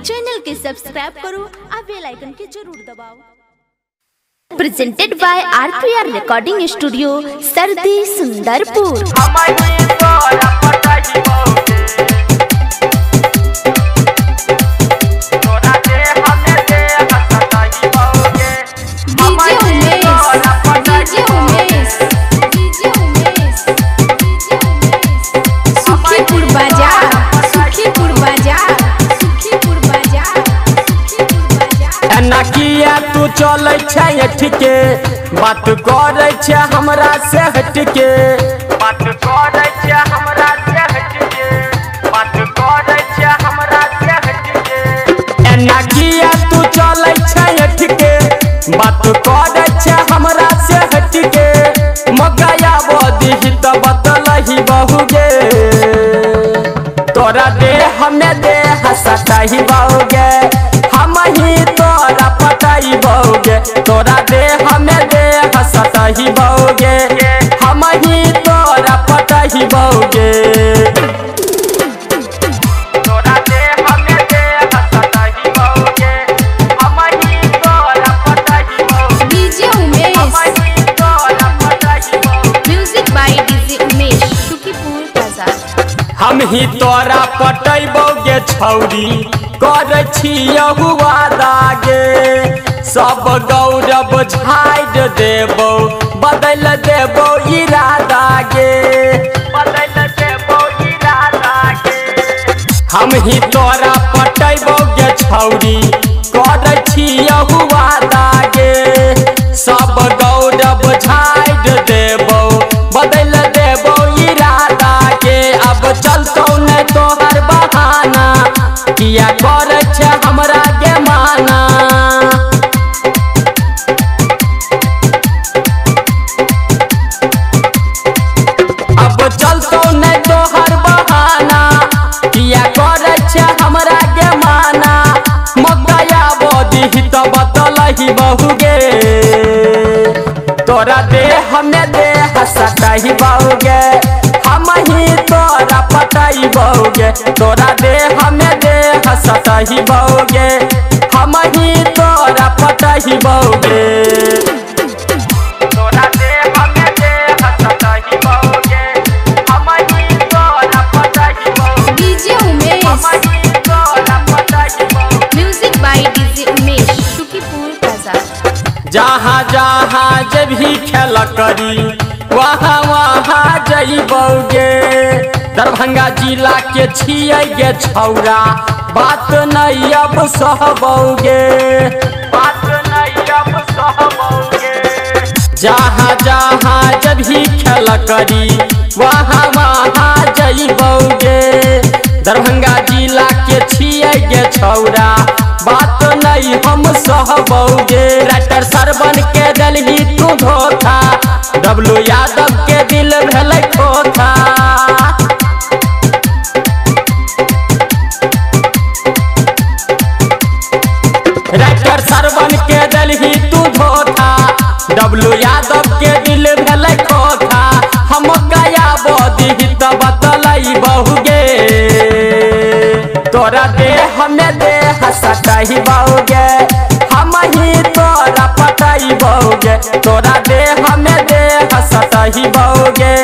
Channel के subscribe करो और बेल आइकन के जरूर दबाओ। Presented by RPR recording studio सरदी सुंदरपुर। नकिया तू चल ठीके बात करे छे हमरा से हटके, बात करे छे हमरा से हटके, बात करे छे हमरा से हटके। नकिया तू चल ठीके बात करे छे हमरा से हटके। मगया बदी त बतलही बहुगे तोरा दे हमें दे हसतही बहुगे। हम ही तोरा पटाई बहुगे तोरा दे हमें दे हसतही बहुगे। हम ही तोरा पटाई बहुगे तोरा दे हमें दे हसतही बहुगे। हम ही तोरा पटाई बहुगे। डीजे उमेश, हम ही तोरा पटाई बहुगे। Music by DJ Umesh Sukhipur बाजार। हम ही तोरा पटैबोगे छौरी कर छियहु वादागे। सब गौरव झाड़ देबो बदल देबो इरादा गे, बदल देबो इरादा गे। हम ही तोरा पटैबोगे छौरी कर छियहु वादागे। सब गौरव झाड़ देबो बदल देबो इरादा गे। अब चलतौ न तोहर बहाना किया करे छे हमरा के माना। अब चलतौ न तोहर बहाना किया करे छे हमरा के माना। मगया बदी त बतलही बहुगे तोरा दे हमें दे हसतही बहुगे। हम ही तोरा पटाई बहुगे तोरा दे हमें दे हसतही बहुगे। हम ही तोरा पटाई बहुगे तोरा दे हमें दे हसतही बहुगे। हम ही तोरा पटाई बहुगे। डीजे उमेश, हम ही तोरा पटाई बहुगे। Music by DJ Umesh Sukhipur बाजार। जहाँ जहाँ जब भी खेल करी वहाँ वहाँ जइबोगे। दरभंगा जिला के छियै गे छौरा बात नहीं अब सहबोगे, बात नहीं अब सहबोगे। जहाँ जहाँ जब भी खेल करी वहाँ वहाँ जइबोगे। दरभंगा जिला के छियै गे छौरा बात नहीं हम सहबोगे। राइटर सरवन के दलही तू धोखा डब्लू यादव के दिल भेलै खोखा। राइटर सरवन के दलही तू धोखा डब्लू यादव के दिल भेलै खोखा। हम गया बदी त बतलई बहुगे तोरा दे हमें दे हसतही बहुगे। हम ही तोरा पटाई बहुगे तोरा दे हमें दे हसतही बहुगे।